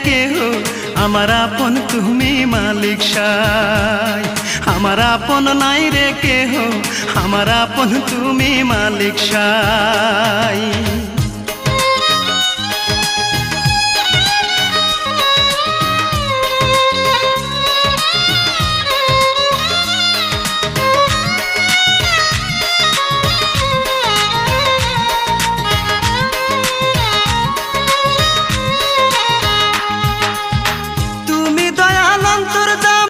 কেহ, আমার আপন তুমি মালিক সাই। আমার আপন নাই রে কেহ, আমার আপন তুমি মালিক সাই।